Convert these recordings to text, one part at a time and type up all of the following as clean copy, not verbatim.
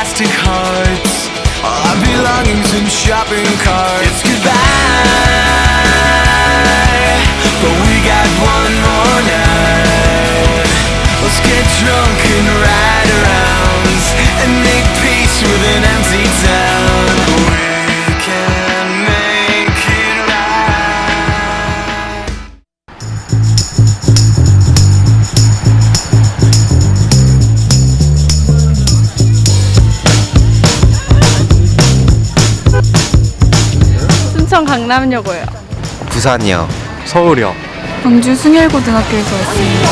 plastic hearts, our belongings in shopping carts. It's goodbye, but we got one more night. Let's get drunk and ride around and make peace with an empty town. We can make it right. 순천 강남여고요. 부산이요. 서울이요. 광주 숭일고등학교에서 왔습니다.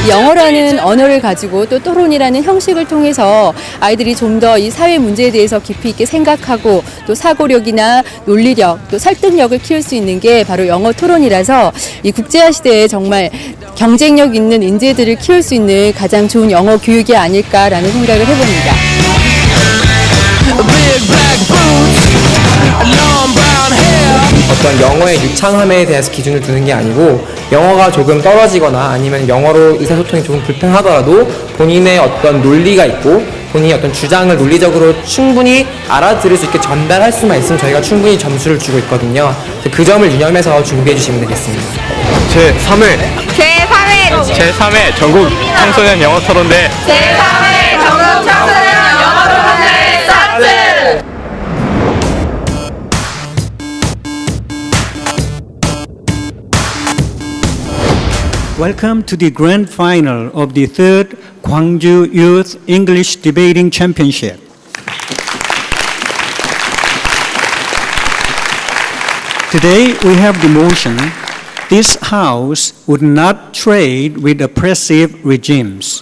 영어라는 언어를 가지고 또 토론이라는 형식을 통해서 아이들이 좀 더 이 사회 문제에 대해서 깊이 있게 생각하고 또 사고력이나 논리력 또 설득력을 키울 수 있는 게 바로 영어 토론이라서 이 국제화 시대에 정말 경쟁력 있는 인재들을 키울 수 있는 가장 좋은 영어 교육이 아닐까라는 생각을 해봅니다. 어떤 영어의 유창함에 대해서 기준을 두는 게 아니고 영어가 조금 떨어지거나 아니면 영어로 의사소통이 조금 불편하더라도 본인의 어떤 논리가 있고 본인이 어떤 주장을 논리적으로 충분히 알아들을 수 있게 전달할 수만 있으면 저희가 충분히 점수를 주고 있거든요. 그 점을 유념해서 준비해 주시면 되겠습니다. 제3회 전국 청소년 영어 토론대 제3회 전국 청소년 영어 토론대 스타트! Welcome to the grand final of the third Gwangju Youth English Debating Championship. Today we have the motion, this House would not trade with oppressive regimes.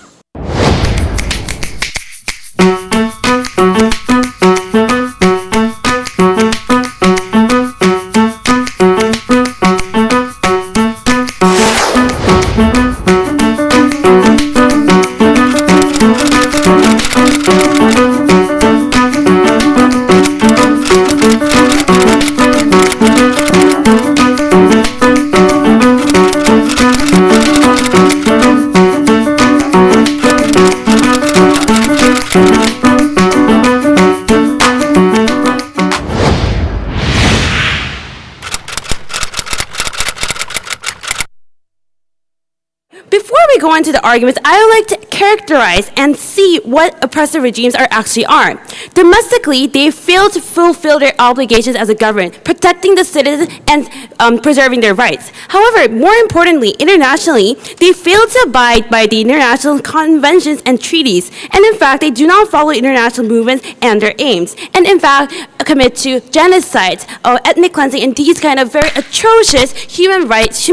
Before we go into the arguments, I would like to characterize and see what oppressive regimes actually are. Domestically, they fail to fulfill their obligations as a government, protecting the citizens and preserving their rights. However, more importantly, internationally, they fail to abide by the international conventions and treaties. And in fact, they do not follow international movements and their aims. And in fact, commit to genocide, ethnic cleansing, and these kind of very atrocious human rights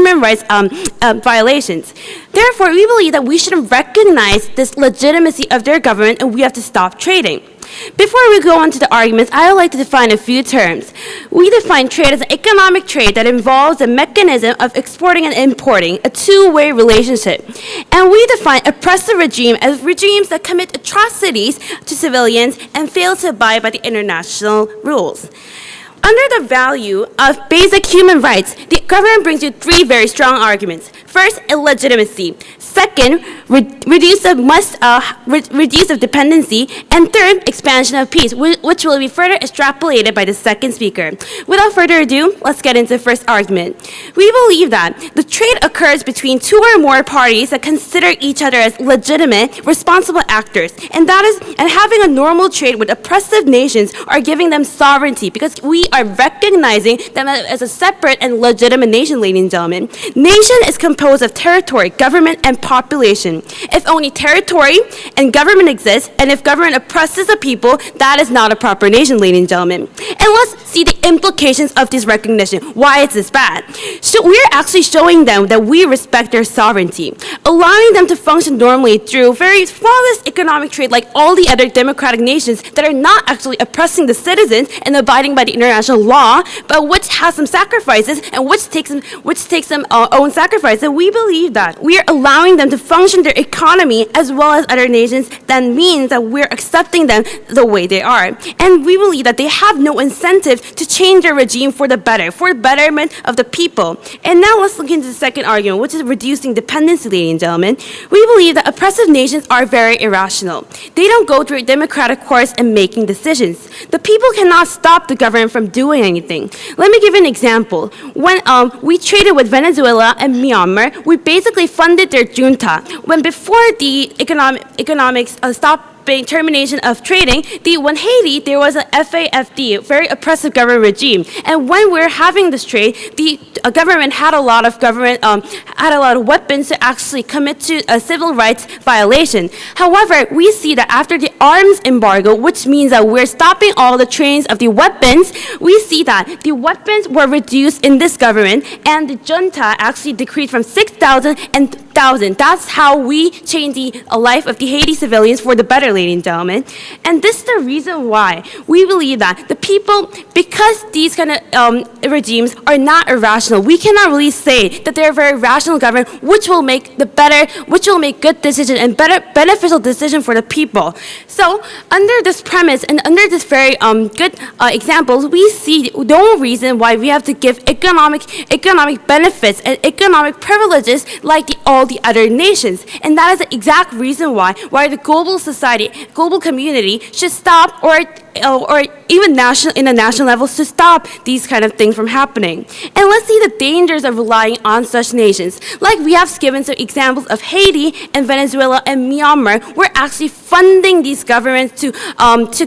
violations. Therefore, we believe that we should recognize this legitimacy of their government and we have to stop trading. Before we go on to the arguments, I would like to define a few terms. We define trade as an economic trade that involves a mechanism of exporting and importing, a two-way relationship. And we define oppressive regime as regimes that commit atrocities to civilians and fail to abide by the international rules. Under the value of basic human rights, the government brings you three very strong arguments. First, illegitimacy. Second, reduce of dependency. And third, expansion of peace, which will be further extrapolated by the second speaker. Without further ado, let's get into the first argument. We believe that the trade occurs between two or more parties that consider each other as legitimate, responsible actors. And having a normal trade with oppressive nations are giving them sovereignty because we are recognizing them as a separate and legitimate nation, ladies and gentlemen. Nation is composed of territory, government, and population. If only territory and government exist, and if government oppresses the people, that is not a proper nation, ladies and gentlemen. And let's see the implications of this recognition. Why is this bad? So we're actually showing them that we respect their sovereignty, allowing them to function normally through very flawless economic trade like all the other democratic nations that are not actually oppressing the citizens and abiding by the international law, but which has some sacrifices and which takes some own sacrifices. And we believe that we are allowing them to function their economy as well as other nations. That means that we're accepting them the way they are. And we believe that they have no incentive to change their regime for the better, for the betterment of the people. And now let's look into the second argument, which is reducing dependency, ladies and gentlemen. We believe that oppressive nations are very irrational. They don't go through a democratic course in making decisions. The people cannot stop the government from doing anything. Let me give you an example. When we traded with Venezuela and Myanmar, we basically funded their junta. When before the economics stopped termination of trading, when Haiti, there was an FAFD, very oppressive government regime, and when we were having this trade, the government had a lot of weapons to actually commit to a civil rights violation. However, we see that after the arms embargo, which means that we're stopping all the trains of the weapons, we see that the weapons were reduced in this government, and the junta actually decreased from 6,000 and 1,000. That's how we change the life of the Haiti civilians for the better, ladies and gentlemen. And this is the reason why we believe that the people, because these kind of regimes are not irrational, we cannot really say that they're a very rational government which will make good decision and beneficial decision for the people. So under this premise and under this very good examples, we see no reason why we have to give economic benefits and economic privileges like all the other nations. And that is the exact reason why the global society, global community should stop, or even in a national level, to stop these kind of things from happening. And let's see the dangers of relying on such nations. Like we have given some examples of Haiti and Venezuela and Myanmar. We're actually funding these governments to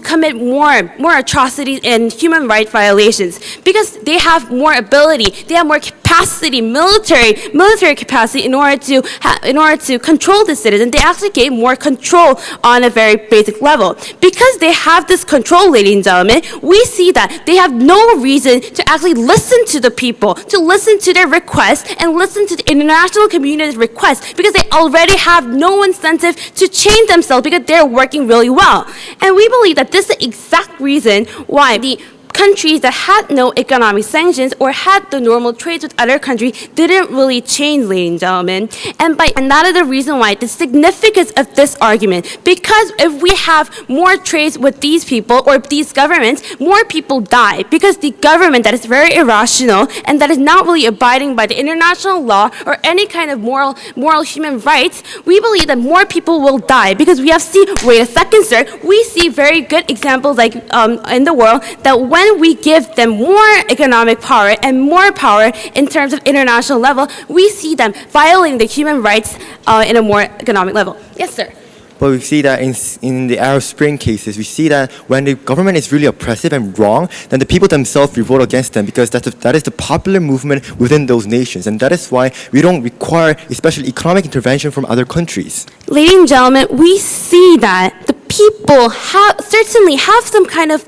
commit more atrocities and human rights violations because they have more ability, they have more capacity, military capacity in order to control the citizens. They actually gain more control on a very basic level. Because they have this control, ladies and gentlemen, we see that they have no reason to actually listen to the people, to listen to their requests and listen to the international community's requests, because they already have no incentive to change themselves because they're working really well. And we believe that this is the exact reason why the countries that had no economic sanctions or had the normal trades with other countries didn't really change, ladies and gentlemen. And that is the reason why the significance of this argument. Because if we have more trades with these people or these governments, more people die. Because the government that is very irrational and that is not really abiding by the international law or any kind of moral human rights, we believe that more people will die. Because we have seen, wait a second, sir, we see very good examples like in the world that when we give them more economic power and more power in terms of international level, we see them violating the human rights in a more economic level. Yes, sir. But we see that in the Arab Spring cases, we see that when the government is really oppressive and wrong, then the people themselves revolt against them, because that is the popular movement within those nations. And that is why we don't require especially economic intervention from other countries. Ladies and gentlemen, we see that the people certainly have some kind of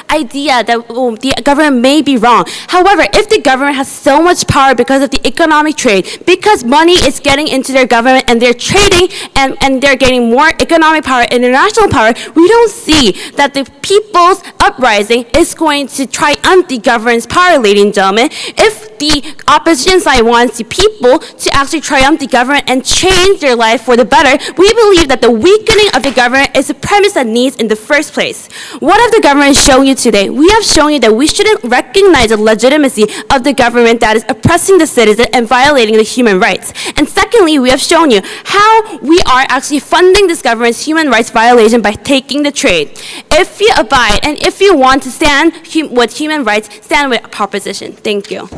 idea that the government may be wrong. However, if the government has so much power because of the economic trade, because money is getting into their government and they're trading and they're getting more economic power, international power, we don't see that the people's uprising is going to triumph the government's power, ladies and gentlemen. If the opposition side wants the people to actually triumph the government and change their life for the better, we believe that the weakening of the government is the premise that needs in the first place. What have the government shown you today? We have shown you that we shouldn't recognize the legitimacy of the government that is oppressing the citizen and violating the human rights. And secondly, we have shown you how we are actually funding this government's human rights violation by taking the trade. If you abide and if you want to stand with human rights, stand with proposition. Thank you.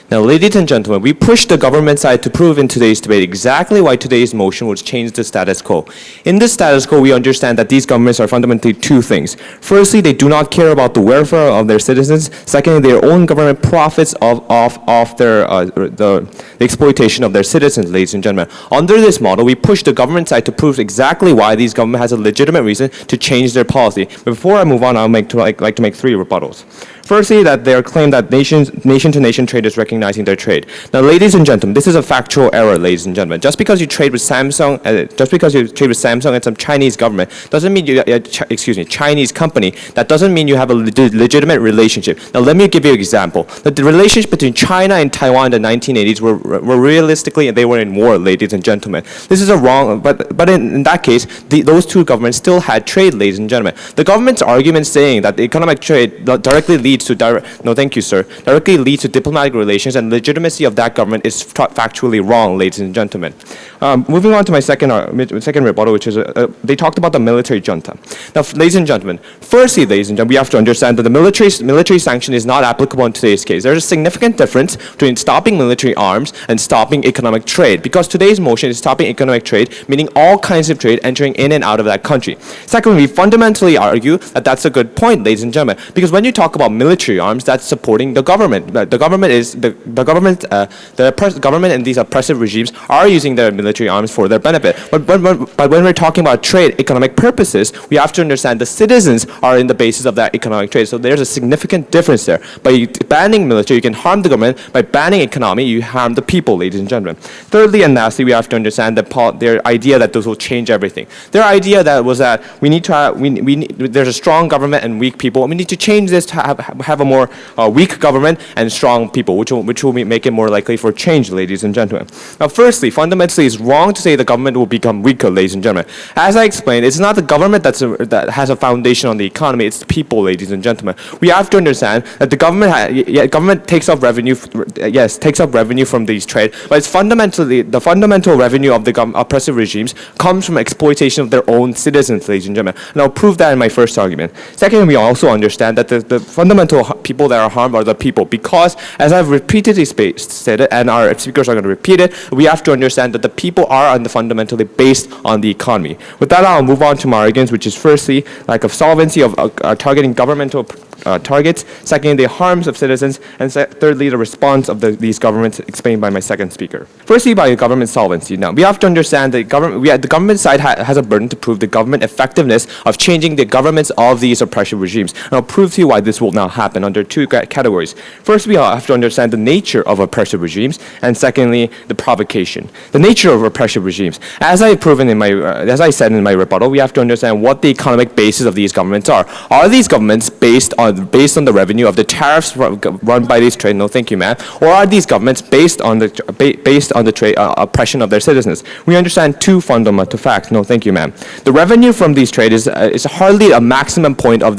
Now, ladies and gentlemen, we pushed the government side to prove in today's debate exactly why today's motion would change the status quo. In this status quo, we understand that these governments are fundamentally two things. Firstly, they do not care about the welfare of their citizens. Secondly, their own government profits off the exploitation of their citizens, ladies and gentlemen. Under this model, we push the government side to prove exactly why these government has a legitimate reason to change their policy. But before I move on, I'd like to make three rebuttals. Firstly, that they claim that nation-to-nation trade is recognizing their trade. Now, ladies and gentlemen, this is a factual error, ladies and gentlemen. Just because you trade with Samsung, and some Chinese government doesn't mean Chinese company. That doesn't mean you have a legitimate relationship. Now, let me give you an example. The relationship between China and Taiwan in the 1980s were realistically, they were in war, ladies and gentlemen. This is a wrong, but in that case, those two governments still had trade, ladies and gentlemen. The government's argument saying that the economic trade directly leads to directly leads to diplomatic relations and legitimacy of that government is factually wrong, ladies and gentlemen. Moving on to my second rebuttal, which is they talked about the military junta. Now, ladies and gentlemen, firstly, ladies and gentlemen, we have to understand that the military sanction is not applicable in today's case. There's a significant difference between stopping military arms and stopping economic trade, because today's motion is stopping economic trade, meaning all kinds of trade entering in and out of that country. Secondly, we fundamentally argue that that's a good point, ladies and gentlemen, because when you talk about military arms, that's supporting the government. The government and these oppressive regimes are using their military arms for their benefit. But when we're talking about trade, economic purposes, we have to understand the citizens are in the basis of that economic trade. So there's a significant difference there. By banning military, you can harm the government. By banning economy, you harm the people, ladies and gentlemen. Thirdly and lastly, we have to understand their idea that this will change everything. Their idea that was that we need to have, there's a strong government and weak people. And we need to change this to have a more weak government and strong people, which will make it more likely for change, ladies and gentlemen. Now, firstly, fundamentally, it's wrong to say the government will become weaker, ladies and gentlemen. As I explained, it's not the government that has a foundation on the economy. It's the people, ladies and gentlemen. We have to understand that the government takes up revenue. Takes up revenue from these trade, but it's fundamentally the fundamental revenue of the oppressive regimes comes from exploitation of their own citizens, ladies and gentlemen. And I'll prove that in my first argument. Second, we also understand that the fundamental people that are harmed are the people, because as I've repeatedly stated, and our speakers are going to repeat it, we have to understand that the people are fundamentally based on the economy. With that, I'll move on to my arguments, which is firstly, lack of solvency of targeting governmental targets, secondly, the harms of citizens, and thirdly, the response of these governments explained by my second speaker. Firstly, by government solvency. Now, we have to understand that the government side has a burden to prove the government effectiveness of changing the governments of these oppressive regimes. And I'll prove to you why this will now happen under two categories. First, we have to understand the nature of oppressive regimes, and secondly, the provocation. The nature of oppressive regimes. As I said in my rebuttal, we have to understand what the economic basis of these governments are. Are these governments based on the revenue of the tariffs run by these trade? No, thank you, ma'am. Or are these governments based on the trade oppression of their citizens? We understand two fundamental facts. No, thank you, ma'am. The revenue from these trade is hardly a maximum point of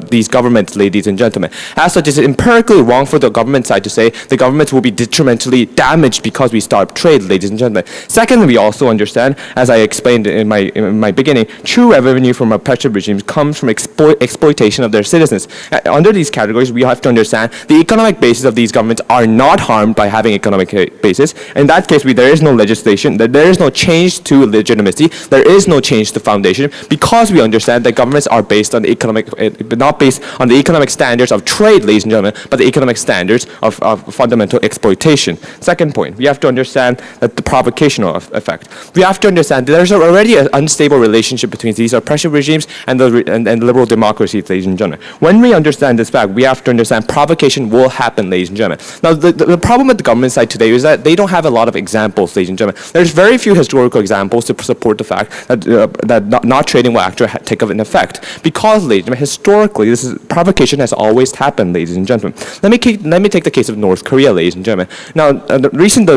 these governments, ladies and gentlemen. As such, it's empirically wrong for the government side to say the governments will be detrimentally damaged because we stop trade, ladies and gentlemen. Secondly, we also understand, as I explained in my beginning, true revenue from oppressive regimes comes from exploitation of their citizens. Under these categories, we have to understand the economic basis of these governments are not harmed by having economic basis. In that case, there is no legislation, there is no change to legitimacy, there is no change to foundation, because we understand that governments are based on not based on the economic standards of trade, ladies and gentlemen, but the economic standards of fundamental exploitation. Second point, we have to understand that the provocational effect. We have to understand that there's already an unstable relationship between these oppressive regimes and liberal democracies, ladies and gentlemen. When we understand this fact, we have to understand provocation will happen, ladies and gentlemen. Now, the problem with the government side today is that they don't have a lot of examples, ladies and gentlemen. There's very few historical examples to support the fact that not trading will actually take an effect. Because, ladies and gentlemen, historically, provocation has always happened, ladies and gentlemen. Let me take the case of North Korea, ladies and gentlemen. Now, the recent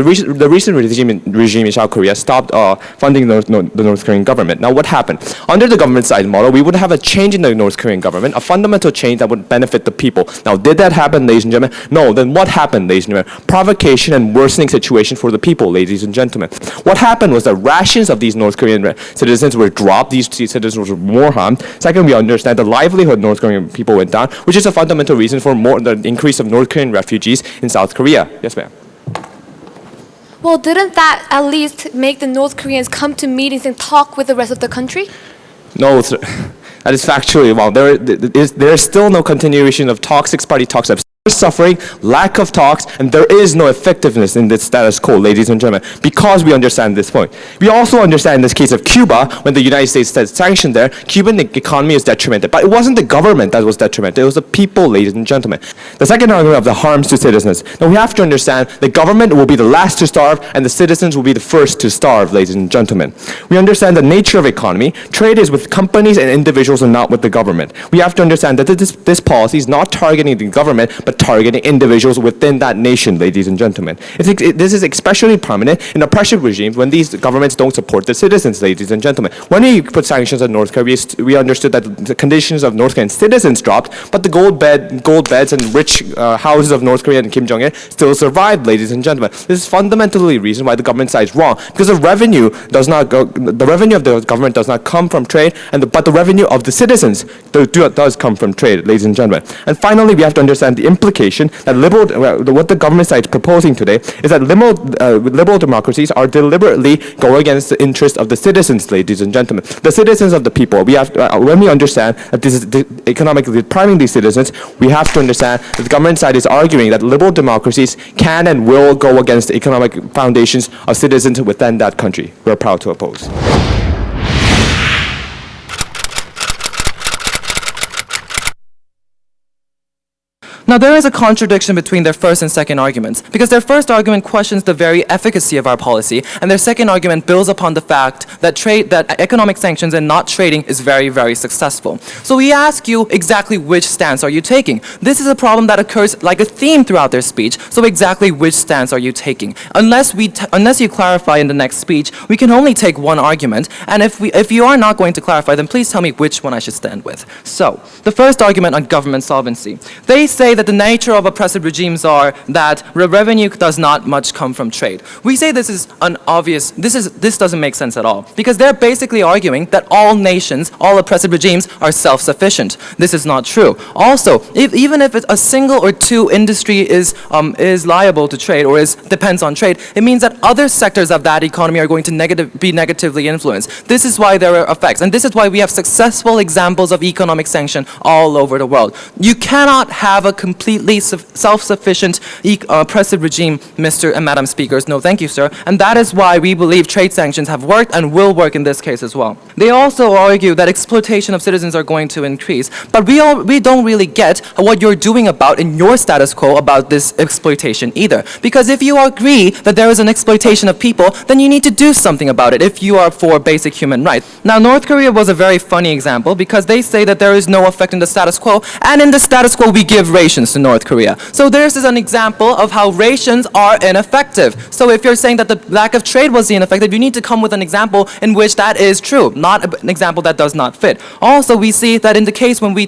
regime in South Korea stopped funding the North Korean government. Now, what happened? Under the government side model, we would have a change in the North Korean government, a fundamental change that would benefit the people. Now, did that happen, ladies and gentlemen? No. Then what happened, ladies and gentlemen? Provocation and worsening situation for the people, ladies and gentlemen. What happened was the rations of these North Korean citizens were dropped. These citizens were more harmed. Second, we understand the livelihood of North Korean people went down, which is a fundamental reason for the increase of North Korean refugees in South Korea. Yes, ma'am. Well, didn't that at least make the North Koreans come to meetings and talk with the rest of the country? No, that is factually wrong. There is still no continuation of talks, six-party talks. suffering, lack of talks, and there is no effectiveness in this status quo, ladies and gentlemen, because we understand this point. We also understand in this case of Cuba, when the United States said sanction there, Cuban economy is detrimented. But it wasn't the government that was detrimented, it was the people, ladies and gentlemen. The second argument of the harms to citizens. Now we have to understand the government will be the last to starve and the citizens will be the first to starve, ladies and gentlemen. We understand the nature of economy. Trade is with companies and individuals and not with the government. We have to understand that this policy is not targeting the government, but targeting individuals within that nation, ladies and gentlemen. This is especially prominent in oppressive regimes when these governments don't support the citizens, ladies and gentlemen. When we put sanctions on North Korea, we understood that the conditions of North Korean citizens dropped, but the gold beds and rich houses of North Korea and Kim Jong-il still survived, ladies and gentlemen. This is fundamentally the reason why the government side is wrong, because the revenue of the government does not come from trade, but the revenue of the citizens does come from trade, ladies and gentlemen. And finally, we have to understand the implication that what the government side is proposing today is that liberal democracies are deliberately going against the interest of the citizens, ladies and gentlemen. The citizens of the people. When we understand that this is economically depriving these citizens, we have to understand that the government side is arguing that liberal democracies can and will go against the economic foundations of citizens within that country. We're proud to oppose. Now, there is a contradiction between their first and second arguments, because their first argument questions the very efficacy of our policy, and their second argument builds upon the fact that economic sanctions and not trading is very, very successful. So we ask you exactly which stance are you taking? This is a problem that occurs like a theme throughout their speech, so exactly which stance are you taking? Unless you clarify in the next speech, we can only take one argument, and if you are not going to clarify, then please tell me which one I should stand with. So, the first argument on government solvency. They say that the nature of oppressive regimes are that revenue does not much come from trade. We say this is unobvious. This doesn't make sense at all, because they're basically arguing that all nations, all oppressive regimes are self-sufficient. This is not true. Also, even if a single or two industry is liable to trade or depends on trade, it means that other sectors of that economy are going to be negatively influenced. This is why there are effects, and this is why we have successful examples of economic sanction all over the world. You cannot have a completely self-sufficient oppressive regime, Mr. and Madam Speakers. No, thank you, sir. And that is why we believe trade sanctions have worked and will work in this case as well. They also argue that exploitation of citizens are going to increase, but we don't really get what you're doing about in your status quo about this exploitation either. Because if you agree that there is an exploitation of people, then you need to do something about it if you are for basic human rights. Now, North Korea was a very funny example, because they say that there is no effect in the status quo, and in the status quo we give rations to North Korea. So this is an example of how rations are ineffective. So if you're saying that the lack of trade was ineffective, you need to come with an example in which that is true, not an example that does not fit. Also, we see that in the case when we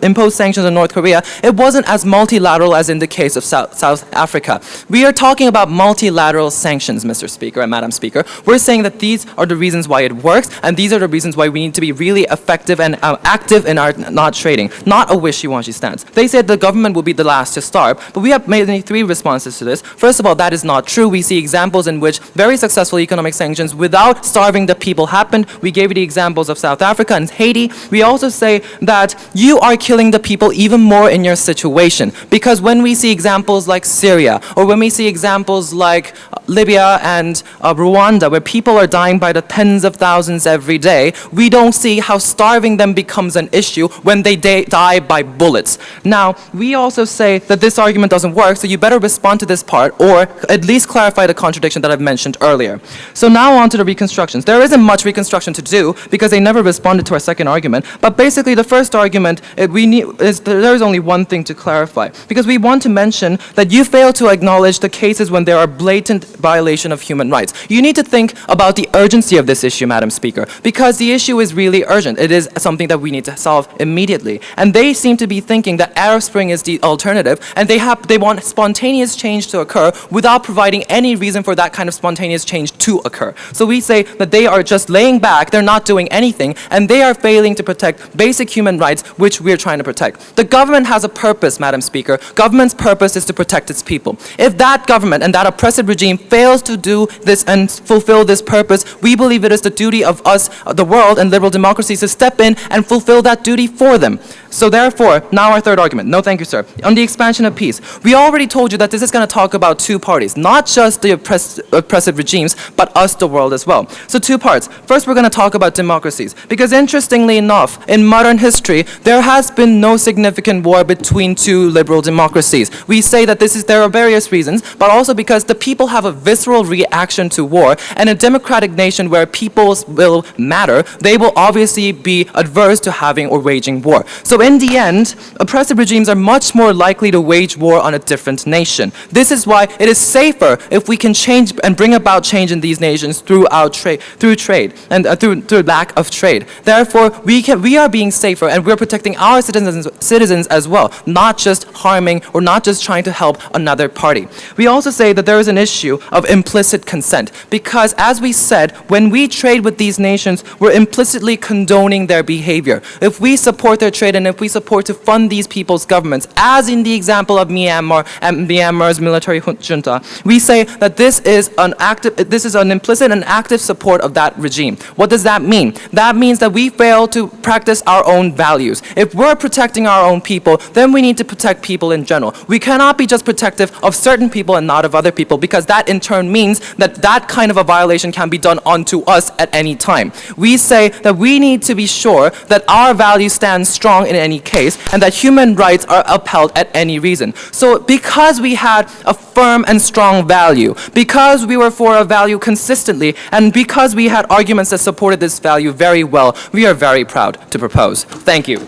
imposed sanctions on North Korea, it wasn't as multilateral as in the case of South Africa. We are talking about multilateral sanctions, Mr. Speaker and Madam Speaker. We're saying that these are the reasons why it works, and these are the reasons why we need to be really effective and active in our not trading, not a wishy-washy stance. They said the government will be the last to starve, but we have made three responses to this. First of all, that is not true. We see examples in which very successful economic sanctions without starving the people happened. We gave you the examples of South Africa and Haiti. We also say that you are killing the people even more in your situation, because when we see examples like Syria, or when we see examples like Libya and Rwanda, where people are dying by the tens of thousands every day, we don't see how starving them becomes an issue when they die by bullets. Now, we also say that this argument doesn't work, so you better respond to this part, or at least clarify the contradiction that I've mentioned earlier. So now on to the reconstructions. There isn't much reconstruction to do, because they never responded to our second argument, but basically the first argument, there is only one thing to clarify, because we want to mention that you fail to acknowledge the cases when there are blatant violation of human rights. You need to think about the urgency of this issue, Madam Speaker, because the issue is really urgent. It is something that we need to solve immediately. And they seem to be thinking that Arab Spring is the alternative, and they want spontaneous change to occur without providing any reason for that kind of spontaneous change to occur. So we say that they are just laying back, they're not doing anything, and they are failing to protect basic human rights, which we're trying to protect. The government has a purpose, Madam Speaker. Government's purpose is to protect its people. If that government and that oppressive regime fails to do this and fulfill this purpose, we believe it is the duty of us, the world, and liberal democracies to step in and fulfill that duty for them. So therefore, now our third argument. No, thank you, sir. On the expansion of peace, we already told you that this is going to talk about two parties, not just the oppressive regimes, but us, the world, as well. So two parts. First, we're going to talk about democracies, because interestingly enough, in modern history, there has been no significant war between two liberal democracies. We say that there are various reasons, but also because the people have a visceral reaction to war, and a democratic nation where people's will matter, they will obviously be adverse to having or waging war. So in the end, oppressive regimes are much more likely to wage war on a different nation. This is why it is safer if we can change and bring about change in these nations through trade and through lack of trade. Therefore, we are being safer and we're protecting our citizens as well, not just harming or not just trying to help another party. We also say that there is an issue of implicit consent, because as we said, when we trade with these nations, we're implicitly condoning their behavior. If we support their trade and if we support to fund these people's governments, as in the example of Myanmar and Myanmar's military junta, we say that this is an implicit and active support of that regime. What does that mean? That means that we fail to practice our own values. If we're protecting our own people, then we need to protect people in general. We cannot be just protective of certain people and not of other people, because that in turn means that that kind of a violation can be done onto us at any time. We say that we need to be sure that our values stand strong in any case and that human rights are upheld at any reason. So because we had a firm and strong value, because we were for a value consistently, and because we had arguments that supported this value very well, we are very proud to propose. Thank you.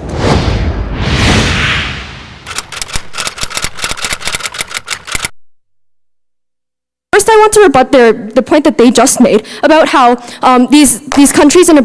First, I want to rebut the point that they just made about how these countries and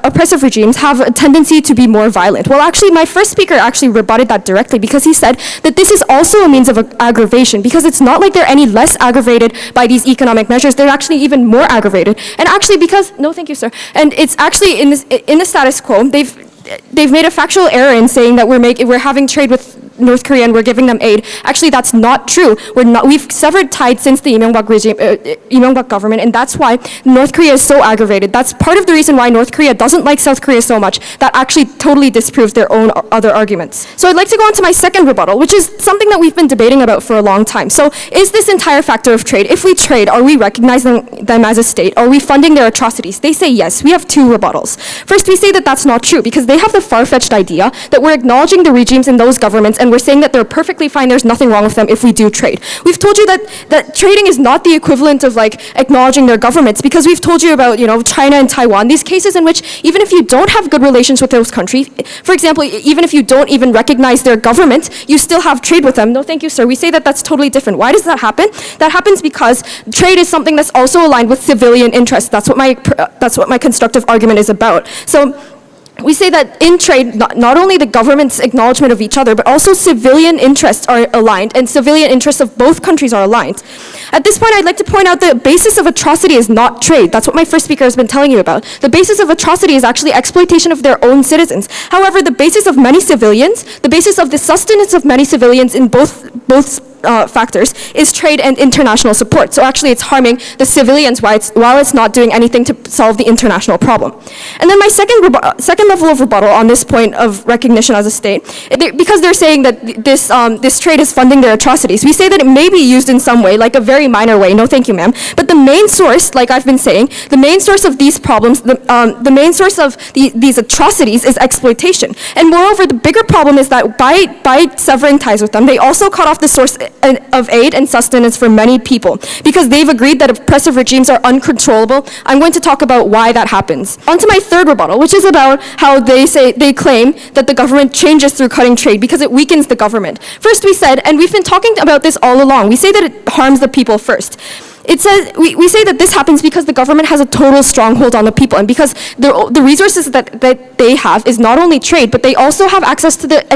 oppressive regimes have a tendency to be more violent. Well, actually, my first speaker actually rebutted that directly, because he said that this is also a means of aggravation, because it's not like they're any less aggravated by these economic measures. They're actually even more aggravated. And actually, because, no, thank you, sir. And it's actually in the status quo, they've made a factual error in saying that we're having trade with North Korea and we're giving them aid. Actually, that's not true. We've severed ties since the Lee Myung-bak regime, Myung-bak government, and that's why North Korea is so aggravated. That's part of the reason why North Korea doesn't like South Korea so much. That actually totally disproves their own other arguments. So I'd like to go on to my second rebuttal, which is something that we've been debating about for a long time. So is this entire factor of trade, if we trade, are we recognizing them as a state? Are we funding their atrocities? They say yes. We have two rebuttals. First, we say that that's not true, because they have the far-fetched idea that we're acknowledging the regimes in those governments and we're saying that they're perfectly fine, there's nothing wrong with them if we do trade. We've told you that trading is not the equivalent of like acknowledging their governments, because we've told you about, China and Taiwan, these cases in which even if you don't have good relations with those countries, for example, even if you don't even recognize their government, you still have trade with them. No, thank you, sir. We say that that's totally different. Why does that happen? That happens because trade is something that's also aligned with civilian interests. That's what my constructive argument is about. So we say that in trade, not only the government's acknowledgement of each other, but also civilian interests are aligned, and civilian interests of both countries are aligned. At this point, I'd like to point out the basis of atrocity is not trade. That's what my first speaker has been telling you about. The basis of atrocity is actually exploitation of their own citizens. However, the basis of many civilians, the basis of the sustenance of many civilians in both factors is trade and international support. So actually it's harming the civilians while it's not doing anything to solve the international problem. And then my second level of rebuttal on this point of recognition as a state, because they're saying that this trade is funding their atrocities, we say that it may be used in some way, like a very minor way, no thank you ma'am, but the main source, like I've been saying, the main source of these problems, the main source of these atrocities is exploitation. And moreover, the bigger problem is that by severing ties with them, they also cut off the source of aid and sustenance for many people, because they've agreed that oppressive regimes are uncontrollable. I'm going to talk about why that happens. On to my third rebuttal, which is about how they claim that the government changes through cutting trade because it weakens the government. First we said, and we've been talking about this all along, we say that it harms the people first. It says, we say that this happens because the government has a total stronghold on the people, and because the resources that they have is not only trade, but they also have access to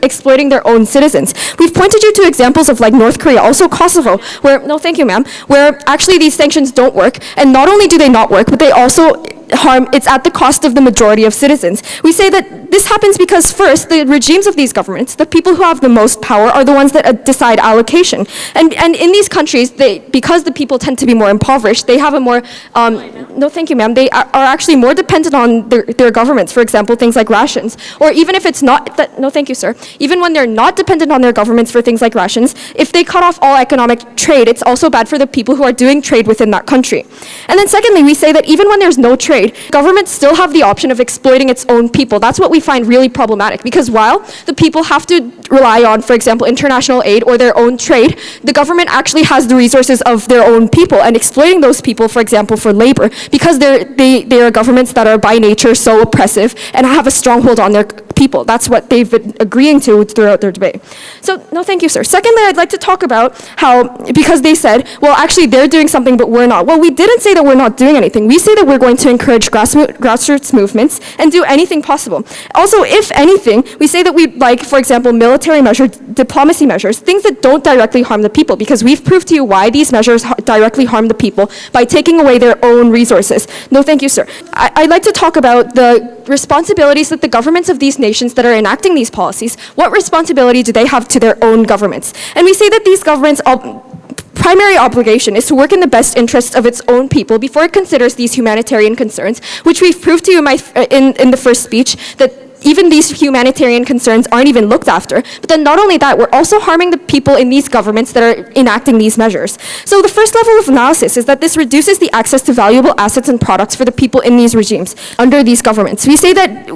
exploiting their own citizens. We've pointed you to examples of like North Korea, also Kosovo, where, no thank you ma'am, where actually these sanctions don't work, and not only do they not work, but they also it's at the cost of the majority of citizens. We say that this happens because first, the regimes of these governments, the people who have the most power are the ones that decide allocation. And in these countries, because the people tend to be more impoverished, they have a more, no thank you ma'am, they are actually more dependent on their governments, for example, things like rations. Or even if it's not, no thank you sir, even when they're not dependent on their governments for things like rations, if they cut off all economic trade, it's also bad for the people who are doing trade within that country. And then secondly, we say that even when there's no trade, governments still have the option of exploiting its own people. That's what we find really problematic, because while the people have to rely on, for example, international aid or their own trade, the government actually has the resources of their own people, and exploiting those people, for example, for labor, because they are governments that are by nature so oppressive and have a stronghold on their people. That's what they've been agreeing to throughout their debate. So, no, thank you, sir. Secondly, I'd like to talk about how, because they said, well, actually, they're doing something, but we're not. Well, we didn't say that we're not doing anything. We say that we're going to encourage grassroots movements and do anything possible. Also, if anything, we say that we'd like, for example, military measures, diplomacy measures, things that don't directly harm the people, because we've proved to you why these measures directly harm the people by taking away their own resources. No, thank you, sir. I'd like to talk about the responsibilities that the governments of these nations that are enacting these policies, what responsibility do they have to their own governments? And we say that these governments' primary obligation is to work in the best interests of its own people before it considers these humanitarian concerns, which we've proved to you in the first speech, that even these humanitarian concerns aren't even looked after. But then not only that, we're also harming the people in these governments that are enacting these measures. So the first level of analysis is that this reduces the access to valuable assets and products for the people in these regimes under these governments. We say that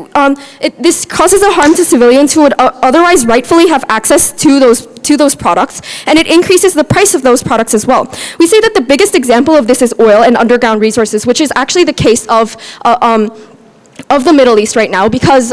this causes a harm to civilians who would otherwise rightfully have access to those products, and it increases the price of those products as well. We say that the biggest example of this is oil and underground resources, which is actually the case of the Middle East right now, because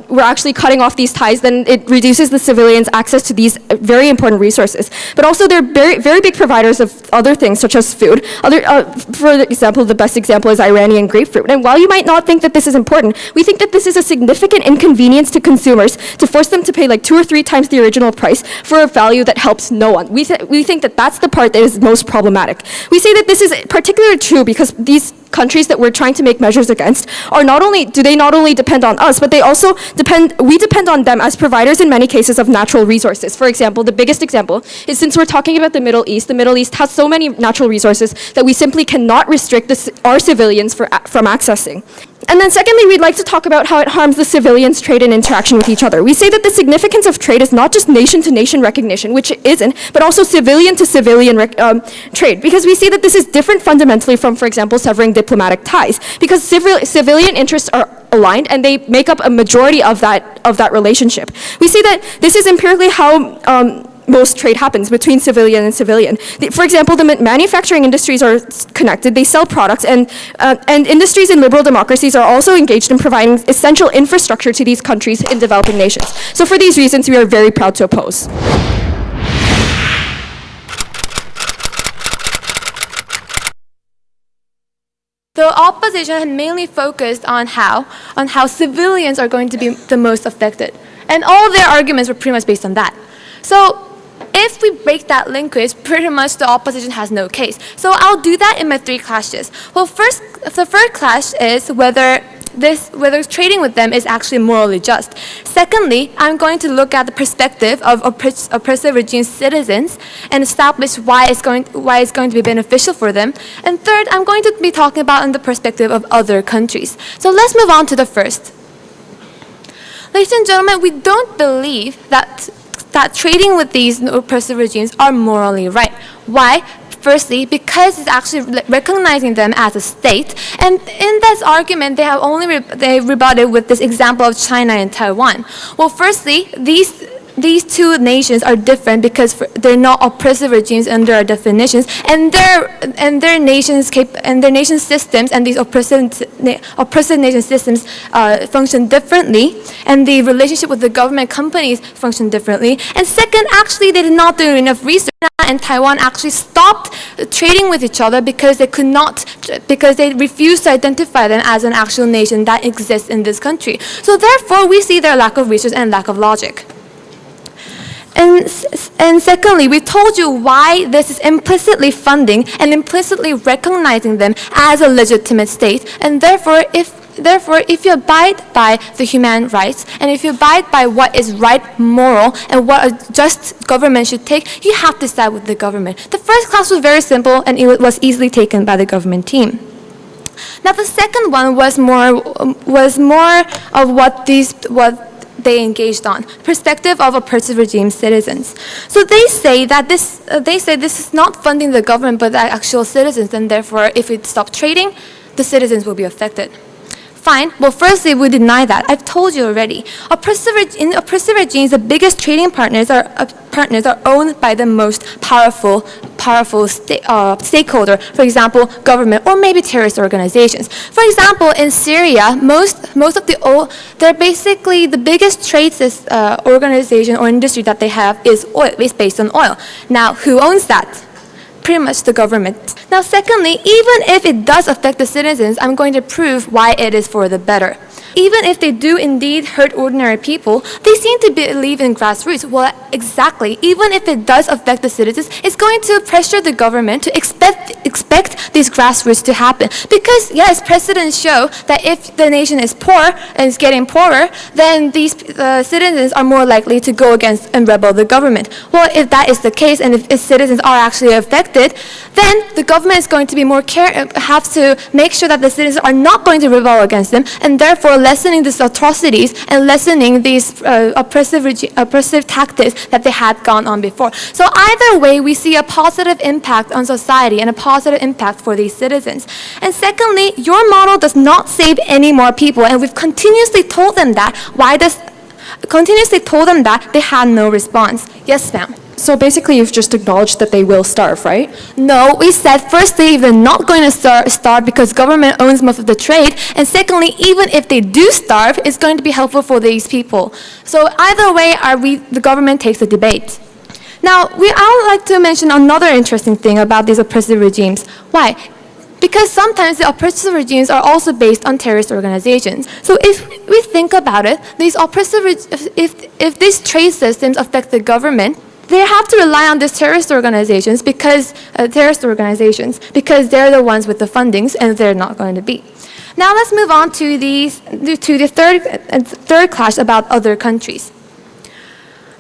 we're actually cutting off these ties, then it reduces the civilians' access to these very important resources. But also they're very, very big providers of other things, such as food. For example, the best example is Iranian grapefruit. And while you might not think that this is important, we think that this is a significant inconvenience to consumers to force them to pay like 2 or 3 times the original price for a value that helps no one. We think that that's the part that is most problematic. We say that this is particularly true because these countries that we're trying to make measures against are not only depend on us, but we depend on them as providers in many cases of natural resources. For example, the biggest example is, since we're talking about the Middle East has so many natural resources that we simply cannot restrict our civilians from accessing. And then secondly, we'd like to talk about how it harms the civilians' trade and interaction with each other. We say that the significance of trade is not just nation-to-nation recognition, which it isn't, but also civilian-to-civilian trade, because we see that this is different fundamentally from, for example, severing diplomatic ties, because civilian interests are aligned and they make up a majority of that relationship. We see that this is empirically how most trade happens between civilian and civilian. For example, the manufacturing industries are connected, they sell products, and industries in liberal democracies are also engaged in providing essential infrastructure to these countries in developing nations. So for these reasons, we are very proud to oppose. The opposition had mainly focused on how civilians are going to be the most affected. And all their arguments were pretty much based on that. So if we break that linkage, pretty much the opposition has no case. So I'll do that in my 3 clashes. Well, first, the first clash is whether trading with them is actually morally just. Secondly, I'm going to look at the perspective of oppressive regime citizens and establish why it's going to be beneficial for them. And third, I'm going to be talking about in the perspective of other countries. So let's move on to the first. Ladies and gentlemen, we don't believe that trading with these oppressive regimes are morally right. Why? Firstly, because it's actually recognizing them as a state, and in this argument, they rebutted with this example of China and Taiwan. Well, firstly, these 2 nations are different because they're not oppressive regimes under our definitions, and their nations systems and these oppressive nation systems function differently, and the relationship with the government companies function differently. And second, actually, they did not do enough research. And Taiwan actually stopped trading with each other because they refused to identify them as an actual nation that exists in this country. So therefore, we see their lack of research and lack of logic. And secondly, we told you why this is implicitly funding and implicitly recognizing them as a legitimate state. And therefore, if you abide by the human rights, and if you abide by what is right, moral, and what a just government should take, you have to side with the government. The first class was very simple, and it was easily taken by the government team. Now, the second one was more of what they engaged on, perspective of oppressive regime citizens. So they say this is not funding the government but the actual citizens, and therefore if we stop trading, the citizens will be affected. Fine. Well, firstly, we deny that. I've told you already. In oppressive regimes, the biggest trading partners are owned by the most powerful stakeholder. For example, government or maybe terrorist organizations. For example, in Syria, they're basically the biggest trade organization or industry that they have is oil. It's based on oil. Now, who owns that? Pretty much the government. Now, secondly, even if it does affect the citizens, I'm going to prove why it is for the better. Even if they do indeed hurt ordinary people, they seem to believe in grassroots. Well, exactly. Even if it does affect the citizens, it's going to pressure the government to expect these grassroots to happen. Because, yes, precedents show that if the nation is poor and is getting poorer, then these citizens are more likely to go against and rebel the government. Well, if that is the case, and if citizens are actually affected, then the government is going to be have to make sure that the citizens are not going to rebel against them, and therefore lessening these atrocities and lessening these oppressive tactics that they had gone on before. So either way, we see a positive impact on society and a positive impact for these citizens. And secondly, your model does not save any more people, and we've continuously told them that. Continuously told them that they had no response. Yes, ma'am. So basically, you've just acknowledged that they will starve, right? No, we said firstly, they're not going to starve because government owns most of the trade, and secondly, even if they do starve, it's going to be helpful for these people. So either way, the government takes the debate. Now, I would like to mention another interesting thing about these oppressive regimes. Why? Because sometimes the oppressive regimes are also based on terrorist organizations. So if we think about it, if these trade systems affect the government, they have to rely on these terrorist organizations because they're the ones with the fundings, and they're not going to be. Now let's move on to the third clash about other countries.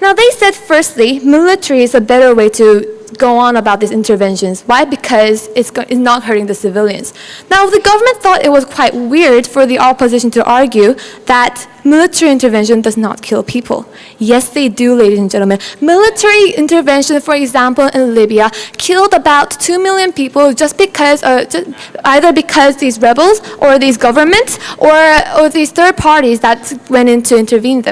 Now they said firstly, military is a better way to go on about these interventions. Why? Because it's not hurting the civilians. Now the government thought it was quite weird for the opposition to argue that military intervention does not kill people. Yes, they do, ladies and gentlemen. Military intervention, for example, in Libya, killed about 2 million people just because, either because these rebels or these governments or these third parties that went in to intervene.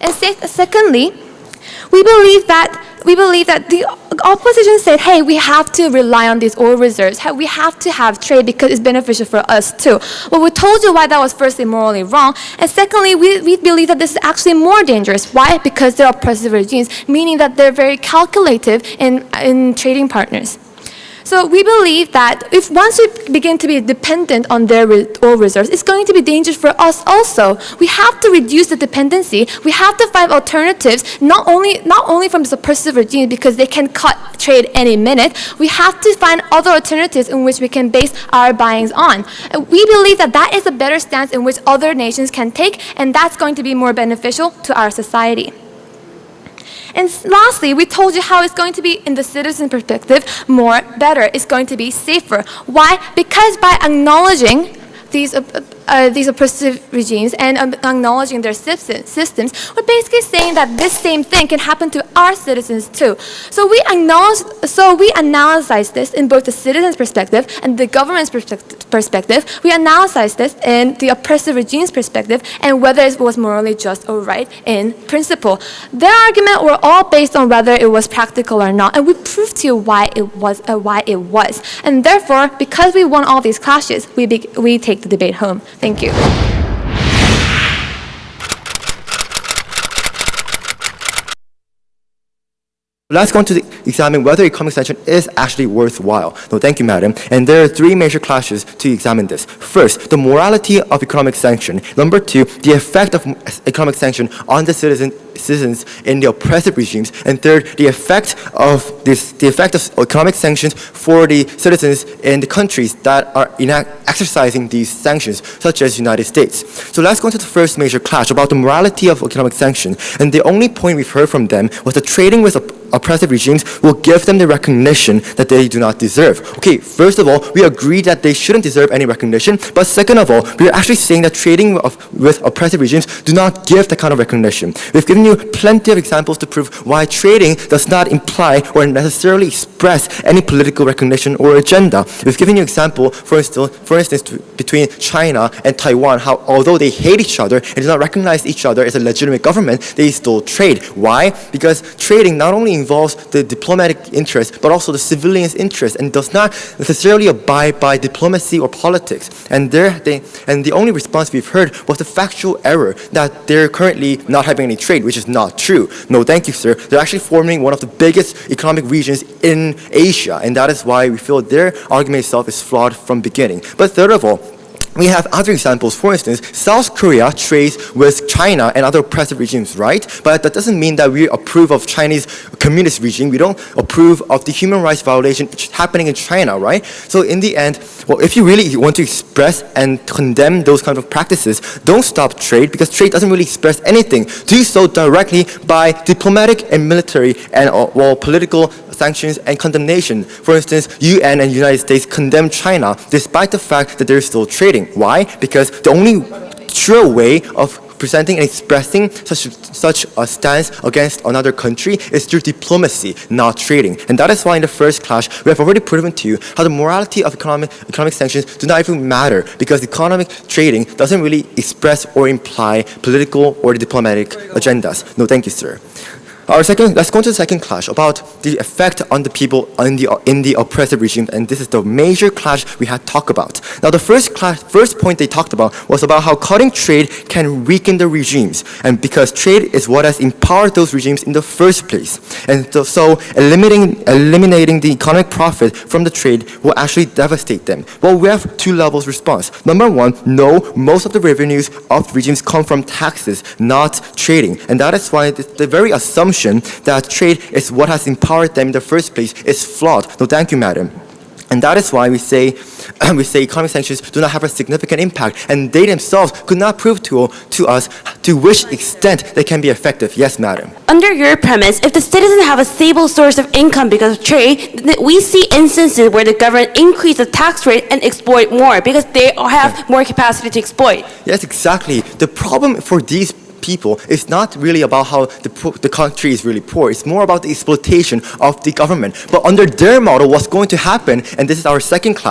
And secondly, we believe that the opposition said, hey, we have to rely on these oil reserves. We have to have trade because it's beneficial for us too. Well, we told you why that was firstly morally wrong. And secondly, we believe that this is actually more dangerous. Why? Because they're oppressive regimes, meaning that they're very calculative in trading partners. So we believe that if once we begin to be dependent on their oil reserves, it's going to be dangerous for us also. We have to reduce the dependency. We have to find alternatives, not only from the oppressive regime because they can cut trade any minute. We have to find other alternatives in which we can base our buyings on. And we believe that that is a better stance in which other nations can take, and that's going to be more beneficial to our society. And lastly, we told you how it's going to be, in the citizen perspective, better. It's going to be safer. Why? Because by acknowledging these oppressive regimes and acknowledging their systems, we're basically saying that this same thing can happen to our citizens too. So we analyze this in both the citizen's perspective and the government's perspective. We analyze this in the oppressive regime's perspective and whether it was morally just or right in principle. Their argument were all based on whether it was practical or not, and we proved to you why it was. And therefore, because we won all these clashes, we take the debate home. Thank you. Let's go to the examine whether economic sanction is actually worthwhile. No, thank you, madam. And there are three major clashes to examine this. First, the morality of economic sanction. Number two, the effect of economic sanction on the citizens in the oppressive regimes. And third, the effect of economic sanctions for the citizens in the countries that are exercising these sanctions, such as the United States. So let's go into the first major clash about the morality of economic sanction. And the only point we've heard from them was that trading with oppressive regimes will give them the recognition that they do not deserve. Okay, first of all, we agree that they shouldn't deserve any recognition, but second of all, we are actually saying that trading with oppressive regimes do not give that kind of recognition. We've given you plenty of examples to prove why trading does not imply or necessarily express any political recognition or agenda. We've given you example, for instance, between China and Taiwan, how although they hate each other and do not recognize each other as a legitimate government, they still trade. Why? Because trading not only involves the diplomatic interest, but also the civilians' interest, and does not necessarily abide by diplomacy or politics. And the only response we've heard was the factual error that they're currently not having any trade, which is not true. No, thank you, sir. They're actually forming one of the biggest economic regions in Asia, and that is why we feel their argument itself is flawed from beginning. But third of all, we have other examples. For instance, South Korea trades with China and other oppressive regimes, right? But that doesn't mean that we approve of Chinese communist regime. We don't approve of the human rights violation happening in China, right? So in the end, well, if you really want to express and condemn those kinds of practices, don't stop trade, because trade doesn't really express anything. Do so directly by diplomatic and military and political sanctions and condemnation. For instance, UN and United States condemn China despite the fact that they're still trading. Why? Because the only sure way of presenting and expressing such a stance against another country is through diplomacy, not trading. And that is why in the first clash, we have already proven to you how the morality of economic sanctions do not even matter, because economic trading doesn't really express or imply political or diplomatic agendas. No, thank you, sir. Let's go into the second clash about the effect on the people in the oppressive regime, and this is the major clash we had talked about. Now, the first point they talked about was about how cutting trade can weaken the regimes, and because trade is what has empowered those regimes in the first place, and so eliminating the economic profit from the trade will actually devastate them. Well, we have two levels response. Number one, no, most of the revenues of regimes come from taxes, not trading, and that is why the very assumption that trade is what has empowered them in the first place is flawed. No, thank you, madam. And that is why we say economic sanctions do not have a significant impact, and they themselves could not prove to us to which extent they can be effective. Yes, madam. Under your premise, if the citizens have a stable source of income because of trade, then we see instances where the government increase the tax rate and exploit more because they have more capacity to exploit. Yes, exactly. The problem for these people is not really about how the country is really poor. It's more about the exploitation of the government. But under their model, what's going to happen, and this is our second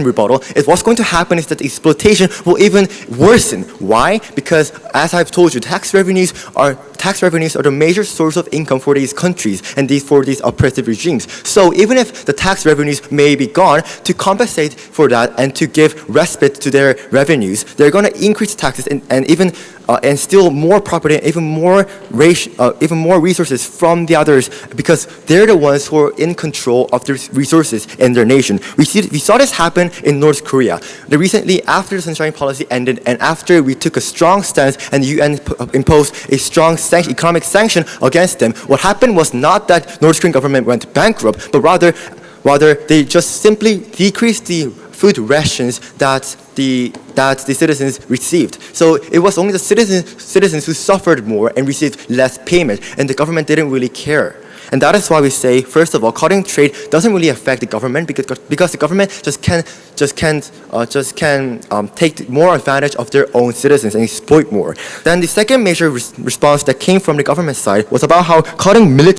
rebuttal, is what's going to happen is that the exploitation will even worsen. Why? Because, as I've told you, tax revenues are the major source of income for these countries and for these oppressive regimes. So even if the tax revenues may be gone, to compensate for that and to give respite to their revenues, they're going to increase taxes and steal more property and even more resources from the others, because they're the ones who are in control of the resources in their nation. We saw this happen in North Korea. Recently, after the Sunshine Policy ended and after we took a strong stance and the UN imposed a strong economic sanction against them, what happened was not that North Korean government went bankrupt, but rather they just simply decreased the food rations that the citizens received. So it was only the citizens who suffered more and received less payment, and the government didn't really care. And that is why we say, first of all, cutting trade doesn't really affect the government because the government just can take more advantage of their own citizens and exploit more. Then the second major response that came from the government side was about how cutting military